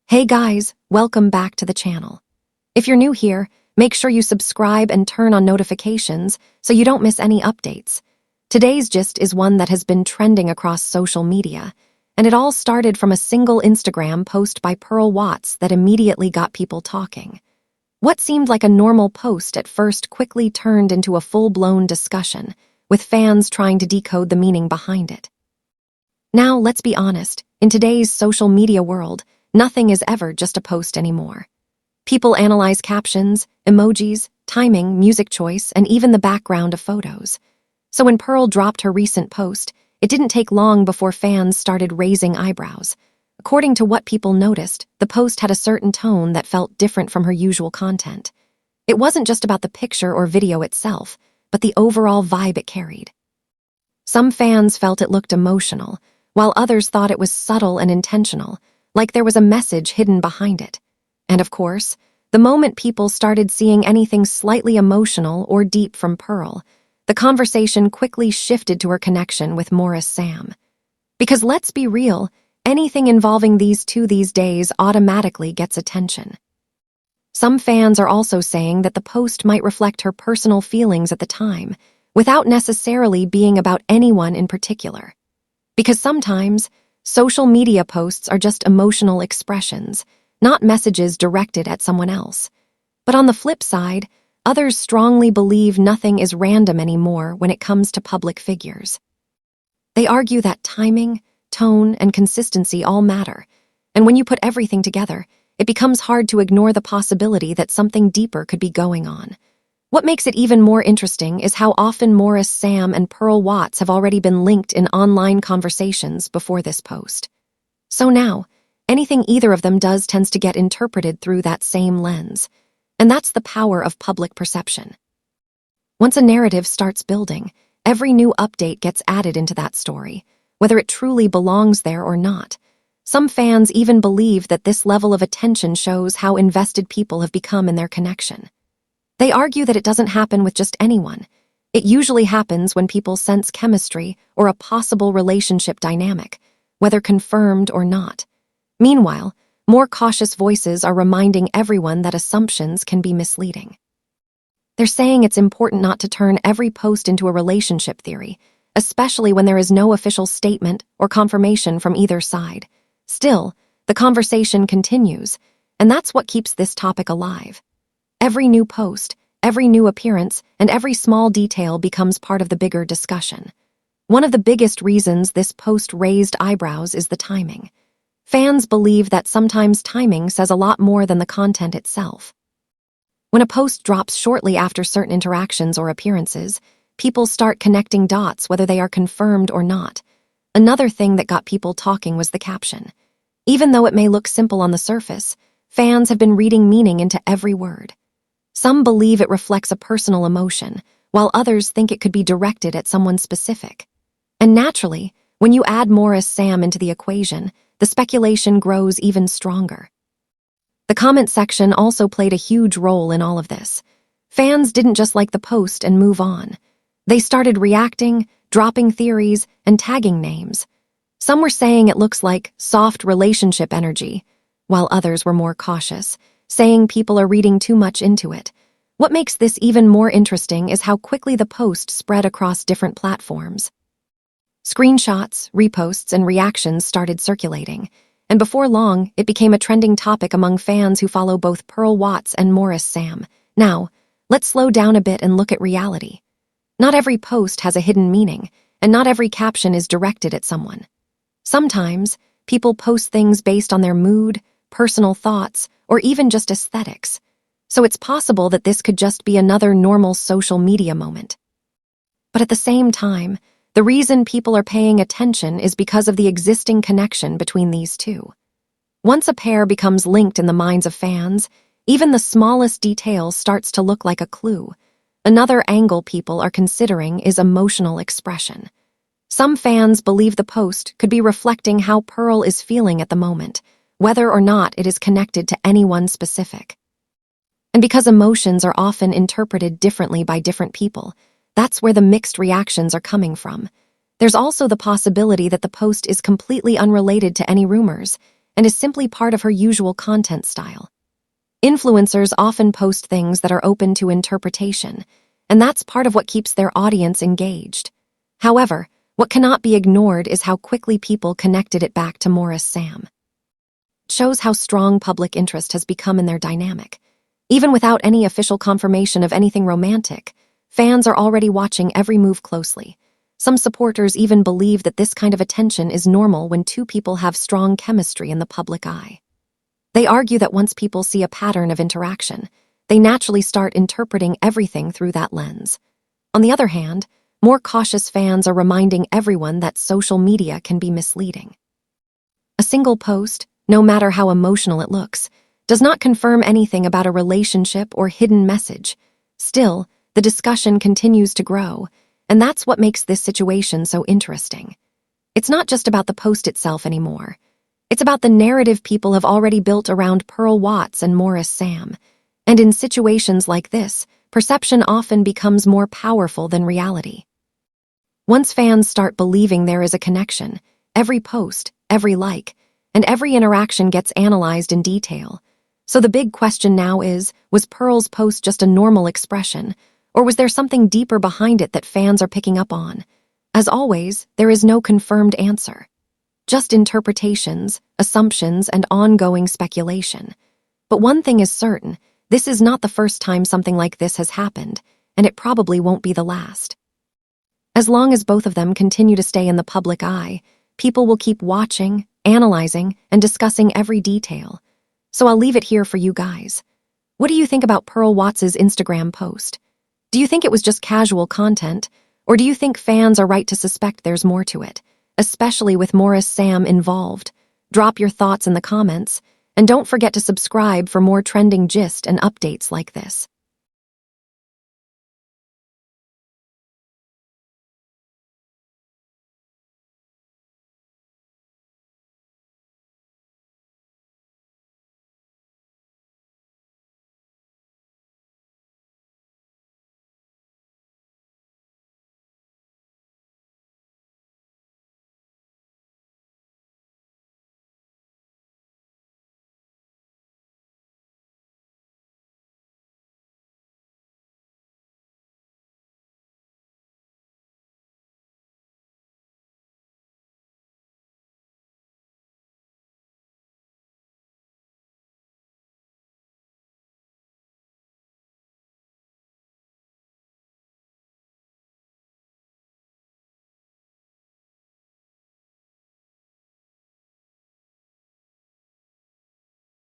Hey guys, welcome back to the channel. If you're new here, make sure you subscribe and turn on notifications so you don't miss any updates. Today's gist is one that has been trending across social media, and it all started from a single Instagram post by Pearl Watts that immediately got people talking. What seemed like a normal post at first quickly turned into a full-blown discussion, with fans trying to decode the meaning behind it. Now, let's be honest, in today's social media world, nothing is ever just a post anymore. People analyze captions, emojis, timing, music choice, and even the background of photos. So when Pearl dropped her recent post, it didn't take long before fans started raising eyebrows. According to what people noticed, the post had a certain tone that felt different from her usual content. It wasn't just about the picture or video itself, but the overall vibe it carried. Some fans felt it looked emotional, while others thought it was subtle and intentional, like there was a message hidden behind it. And of course, the moment people started seeing anything slightly emotional or deep from Pearl, the conversation quickly shifted to her connection with Maurice Sam. Because let's be real, anything involving these two these days automatically gets attention. Some fans are also saying that the post might reflect her personal feelings at the time, without necessarily being about anyone in particular. Because sometimes, social media posts are just emotional expressions, not messages directed at someone else. But on the flip side, others strongly believe nothing is random anymore when it comes to public figures. They argue that timing, tone, and consistency all matter, and when you put everything together, it becomes hard to ignore the possibility that something deeper could be going on. What makes it even more interesting is how often Maurice Sam and Pearl Watts have already been linked in online conversations before this post. So now, anything either of them does tends to get interpreted through that same lens. And that's the power of public perception. Once a narrative starts building, every new update gets added into that story, whether it truly belongs there or not. Some fans even believe that this level of attention shows how invested people have become in their connection. They argue that it doesn't happen with just anyone. It usually happens when people sense chemistry or a possible relationship dynamic, whether confirmed or not. Meanwhile, more cautious voices are reminding everyone that assumptions can be misleading. They're saying it's important not to turn every post into a relationship theory, especially when there is no official statement or confirmation from either side. Still, the conversation continues, and that's what keeps this topic alive. Every new post, every new appearance, and every small detail becomes part of the bigger discussion. One of the biggest reasons this post raised eyebrows is the timing. Fans believe that sometimes timing says a lot more than the content itself. When a post drops shortly after certain interactions or appearances, people start connecting dots whether they are confirmed or not. Another thing that got people talking was the caption. Even though it may look simple on the surface, fans have been reading meaning into every word. Some believe it reflects a personal emotion, while others think it could be directed at someone specific. And naturally, when you add Maurice Sam into the equation, the speculation grows even stronger. The comment section also played a huge role in all of this. Fans didn't just like the post and move on. They started reacting, dropping theories, and tagging names. Some were saying it looks like soft relationship energy, while others were more cautious, saying people are reading too much into it. What makes this even more interesting is how quickly the post spread across different platforms. Screenshots, reposts, and reactions started circulating, and before long, it became a trending topic among fans who follow both Pearl Watts and Maurice Sam. Now, let's slow down a bit and look at reality. Not every post has a hidden meaning, and not every caption is directed at someone. Sometimes, people post things based on their mood, personal thoughts, or even just aesthetics. So it's possible that this could just be another normal social media moment. But at the same time, the reason people are paying attention is because of the existing connection between these two. Once a pair becomes linked in the minds of fans, even the smallest detail starts to look like a clue. Another angle people are considering is emotional expression. Some fans believe the post could be reflecting how Pearl is feeling at the moment, whether or not it is connected to anyone specific. And because emotions are often interpreted differently by different people, that's where the mixed reactions are coming from. There's also the possibility that the post is completely unrelated to any rumors, and is simply part of her usual content style. Influencers often post things that are open to interpretation, and that's part of what keeps their audience engaged. However, what cannot be ignored is how quickly people connected it back to Maurice Sam. It shows how strong public interest has become in their dynamic. Even without any official confirmation of anything romantic, fans are already watching every move closely. Some supporters even believe that this kind of attention is normal when two people have strong chemistry in the public eye. They argue that once people see a pattern of interaction, they naturally start interpreting everything through that lens. On the other hand, more cautious fans are reminding everyone that social media can be misleading. A single post, no matter how emotional it looks, does not confirm anything about a relationship or hidden message. Still, the discussion continues to grow, and that's what makes this situation so interesting. It's not just about the post itself anymore. It's about the narrative people have already built around Pearl Watts and Maurice Sam. And in situations like this, perception often becomes more powerful than reality. Once fans start believing there is a connection, every post, every like, and every interaction gets analyzed in detail. So the big question now is, was Pearl's post just a normal expression, or was there something deeper behind it that fans are picking up on? As always, there is no confirmed answer. Just interpretations, assumptions, and ongoing speculation. But one thing is certain, this is not the first time something like this has happened, and it probably won't be the last. As long as both of them continue to stay in the public eye, people will keep watching, analyzing, and discussing every detail. So I'll leave it here for you guys. What do you think about Pearl Watts' Instagram post? Do you think it was just casual content, or do you think fans are right to suspect there's more to it, especially with Maurice Sam involved? Drop your thoughts in the comments, and don't forget to subscribe for more trending gist and updates like this.